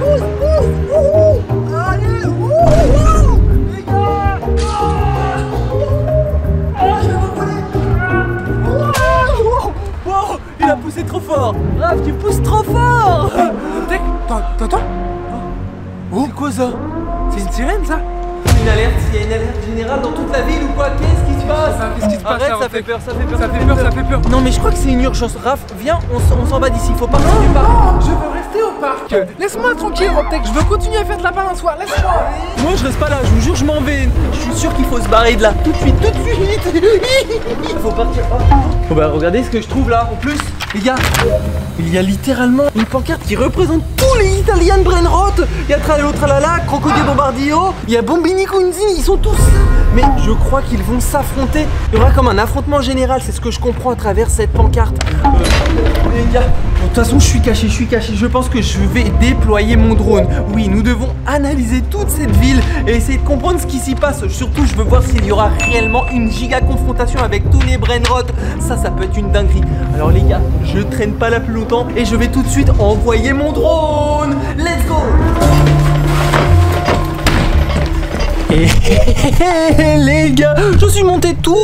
pousse, pousse. Allez, les gars. Je vais m'envoler. Wow, il a poussé trop fort. Raph, tu pousses trop fort. T'entends? Oh, c'est quoi ça? C'est une sirène ça? Une alerte, il y a une alerte générale dans toute la ville ou quoi? Qu'est-ce qui se passe? Qu'est-ce qui se passe? Arrête, ça fait peur, ça fait peur. Ça fait peur. Non mais je crois que c'est une urgence. Raph, viens, on s'en va d'ici, faut partir du parc. Non, je veux rester au parc. Laisse-moi tranquille, Robtech. Je veux continuer à faire de la balançoire. Laisse-moi. Moi je reste pas là, je vous jure, je m'en vais. Je suis sûr qu'il faut se barrer de là. Tout de suite, tout de suite. Il faut partir. Oh bah regardez ce que je trouve là. En plus, les gars, il y a littéralement une pancarte qui représente tous les Italian Brainrot. Il y a Tralala Tralala, Crocodile Bombardio, il y a Bombini Kunzini, ils sont tous. Mais je crois qu'ils vont s'affronter. Il y aura comme un affrontement général, c'est ce que je comprends à travers cette pancarte. Les gars, de toute façon je suis caché. Je pense que je vais déployer mon drone. Oui, nous devons analyser toute cette ville et essayer de comprendre ce qui s'y passe. Surtout, je veux voir s'il y aura réellement une giga confrontation avec tous les Brainrot. Ça peut être une dinguerie. Alors les gars, je traîne pas là plus longtemps et je vais tout de suite envoyer mon drone. Let's go! Et les gars, je suis monté tout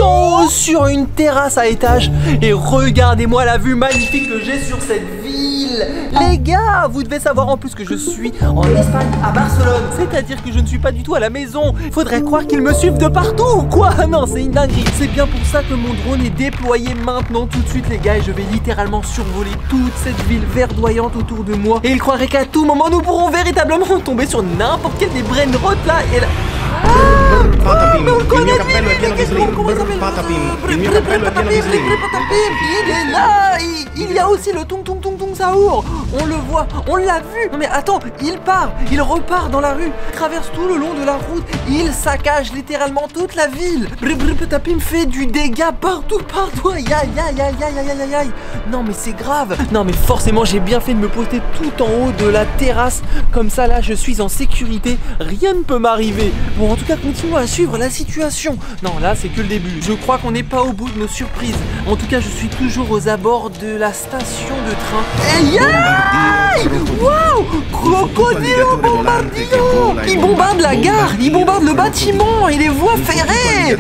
en haut sur une terrasse à étage et regardez-moi la vue magnifique que j'ai sur cette ville. Les gars, vous devez savoir en plus que je suis en Espagne, à Barcelone. C'est-à-dire que je ne suis pas du tout à la maison. Faudrait croire qu'ils me suivent de partout ou quoi? Non, c'est une dinguerie. C'est bien pour ça que mon drone est déployé maintenant tout de suite les gars. Et je vais littéralement survoler toute cette ville verdoyante autour de moi. Et ils croiraient qu'à tout moment nous pourrons véritablement tomber sur n'importe quel des Brainrot là et là. Mais on le connaît, comment il s'appelle? Il est là. Il y a aussi le Tung Tung Tung Tung Saour. On le voit, on l'a vu. Non mais attends, il repart dans la rue, traverse tout le long de la route. Il saccage littéralement toute la ville. Tapim fait du dégât partout. Aïe. Non mais c'est grave. Non mais forcément j'ai bien fait de me poster tout en haut de la terrasse. Comme ça là je suis en sécurité. Rien ne peut m'arriver. Bon en tout cas continuons à suivre la situation. Non là c'est que le début. Je crois qu'on n'est pas au bout de nos surprises. En tout cas je suis toujours aux abords de la station de train. Et wow, Crocodile Bombardio. Il bombarde la gare, il bombarde le bâtiment et les voies ferrées.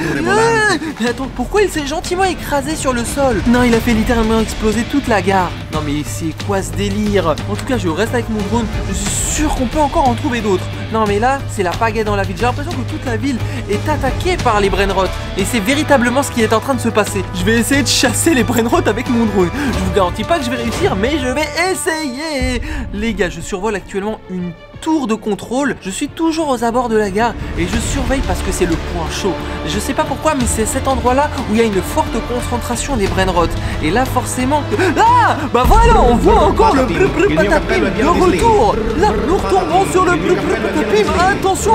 Mais attends, pourquoi il s'est gentiment écrasé sur le sol? Non, il a fait littéralement exploser toute la gare. Non mais c'est quoi ce délire? En tout cas, je reste avec mon drone. Je suis sûr qu'on peut encore en trouver d'autres. Non mais là, c'est la pagaie dans la ville. J'ai l'impression que toute la ville est attaquée par les Brainrot. Et c'est véritablement ce qui est en train de se passer. Je vais essayer de chasser les Brainrot avec mon drone. Je vous garantis pas que je vais réussir, mais je vais essayer. Les gars, je survole actuellement une tour de contrôle. Je suis toujours aux abords de la gare et je surveille parce que c'est le point chaud. Je sais pas pourquoi, mais c'est cet endroit-là où il y a une forte concentration des Brainrot. Et là, forcément... Ah, bah voilà, on voit encore le Patapim de retour. Là, nous retournons sur le Patapim. Attention.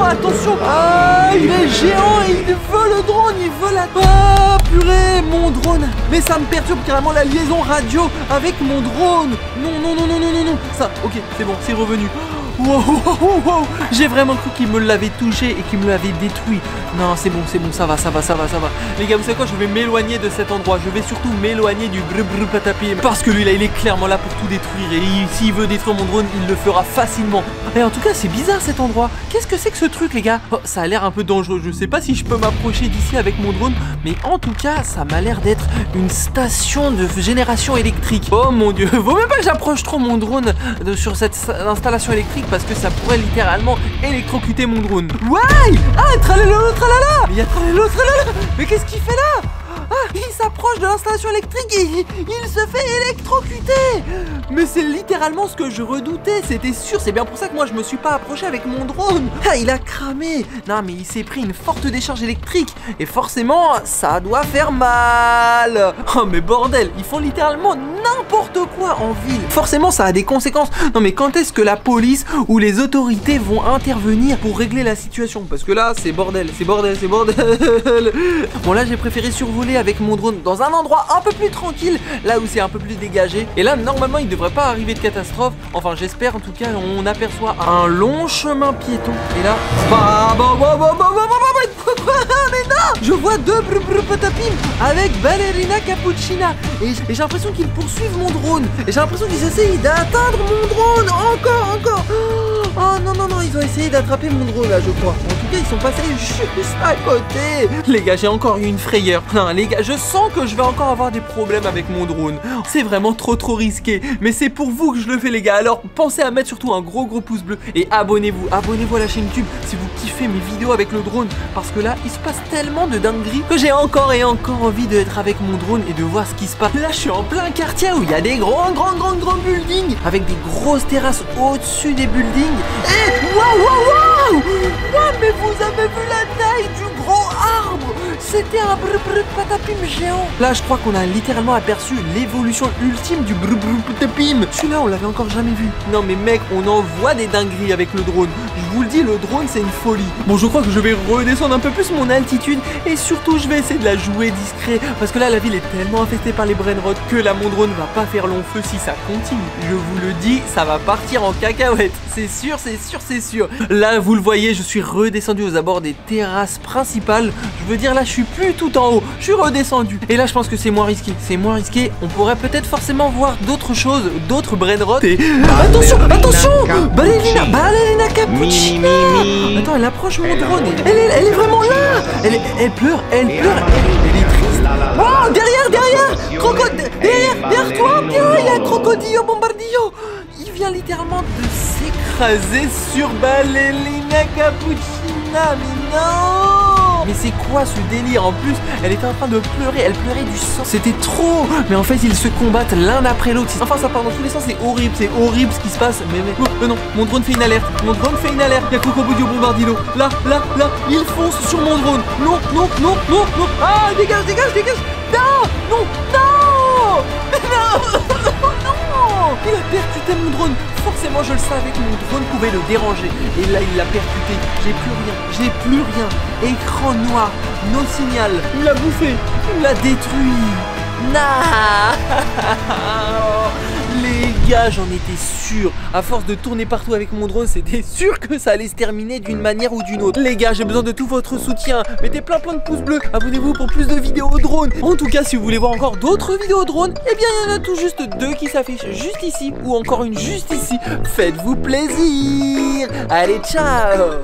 Ah, il est géant et il veut le drone, il veut la... Ah, purée, mon drone. Mais ça me perturbe carrément la liaison radio avec mon drone. Non. Ça, ok, c'est bon, c'est revenu. Wow. J'ai vraiment cru qu'il me l'avait touché et qu'il me l'avait détruit. Non, c'est bon, ça va. Les gars, vous savez quoi? Je vais m'éloigner de cet endroit. Je vais surtout m'éloigner du Patapim. Parce que lui, là, il est clairement là pour tout détruire. Et s'il veut détruire mon drone, il le fera facilement. Et en tout cas, c'est bizarre cet endroit. Qu'est-ce que c'est que ce truc, les gars? Oh, ça a l'air un peu dangereux. Je sais pas si je peux m'approcher d'ici avec mon drone. Mais en tout cas, ça m'a l'air d'être une station de génération électrique. Oh mon dieu, vaut même pas que j'approche trop mon drone sur cette installation électrique. Parce que ça pourrait littéralement électrocuter mon drone. Ouais. Ah, tralala. Il y a tralala. Mais qu'est-ce qu'il fait là? Ah, il s'approche de l'installation électrique et il se fait électrocuter. Mais c'est littéralement ce que je redoutais, c'était sûr. C'est bien pour ça que moi je me suis pas approché avec mon drone. Ah, il a cramé. Non mais il s'est pris une forte décharge électrique. Et forcément ça doit faire mal. Oh mais bordel, ils font littéralement n'importe quoi en ville. Forcément ça a des conséquences. Non mais quand est-ce que la police ou les autorités vont intervenir pour régler la situation? Parce que là c'est bordel. Bon là j'ai préféré survoler avec mon drone dans un endroit un peu plus tranquille, là où c'est un peu plus dégagé. Et là normalement il devrait pas arriver de catastrophe. Enfin j'espère, en tout cas on aperçoit un long chemin piéton. Et là mais non, je vois deux Patapim avec Ballerina Cappuccina. Et j'ai l'impression qu'ils poursuivent mon drone. Et j'ai l'impression qu'ils essayent d'atteindre mon drone. Encore. essayer d'attraper mon drone là, je crois. En tout cas, ils sont passés juste à côté. Les gars, j'ai encore eu une frayeur. Non, les gars, je sens que je vais encore avoir des problèmes avec mon drone. C'est vraiment trop risqué. Mais c'est pour vous que je le fais, les gars. Alors, pensez à mettre surtout un gros pouce bleu. Et abonnez-vous. Abonnez-vous à la chaîne YouTube si vous kiffez mes vidéos avec le drone. Parce que là, il se passe tellement de dingueries que j'ai encore et encore envie d'être avec mon drone et de voir ce qui se passe. Là, je suis en plein quartier où il y a des grands buildings avec des grosses terrasses au-dessus des buildings. Et waouh, mais vous avez vu la taille du gros arbre? C'était un patapim géant. Là, je crois qu'on a littéralement aperçu l'évolution ultime du patapim. Celui-là, on l'avait encore jamais vu. Non, mais mec, on en voit des dingueries avec le drone. Je vous le dis, le drone, c'est une folie. Bon, je crois que je vais redescendre un peu plus mon altitude et surtout, je vais essayer de la jouer discret parce que là, la ville est tellement infestée par les brain rot que là, mon drone va pas faire long feu si ça continue. Je vous le dis, ça va partir en cacahuète. C'est sûr. Là, vous le voyez, je suis redescendu aux abords des terrasses principales. Je veux dire, là, je suis plus tout en haut. Je suis redescendu. Et là, je pense que c'est moins risqué. On pourrait peut-être forcément voir d'autres choses, d'autres brain rot. Et... Attention Ballerina Cappuccina. Attends, elle approche mon drone. Elle est vraiment là. Elle pleure. Elle est triste. Wow, derrière Crocodile. Derrière toi. Tiens, il y a Crocodillo Bombardillo. Il vient littéralement de s'écraser sur Ballerina Cappuccina. Mais non! Mais c'est quoi ce délire? En plus, elle était en train de pleurer. Elle pleurait du sang. C'était trop. Mais en fait, ils se combattent l'un après l'autre. Enfin, ça part dans tous les sens. C'est horrible ce qui se passe. Mais non, mon drone fait une alerte. Il y a Crocodillo Bombardillo. Là, il fonce sur mon drone. Non. Ah, dégage. Non. Il a percuté mon drone. Forcément, je le savais que mon drone pouvait le déranger. Et là, il l'a percuté. J'ai plus rien. Écran noir. No signal. Il l'a bouffé. Il l'a détruit. Les gars, j'en étais sûr. À force de tourner partout avec mon drone, c'était sûr que ça allait se terminer d'une manière ou d'une autre. Les gars, j'ai besoin de tout votre soutien. Mettez plein de pouces bleus. Abonnez-vous pour plus de vidéos drone. En tout cas, si vous voulez voir encore d'autres vidéos drone, eh bien, il y en a tout juste 2 qui s'affichent juste ici ou encore une juste ici. Faites-vous plaisir. Allez, ciao.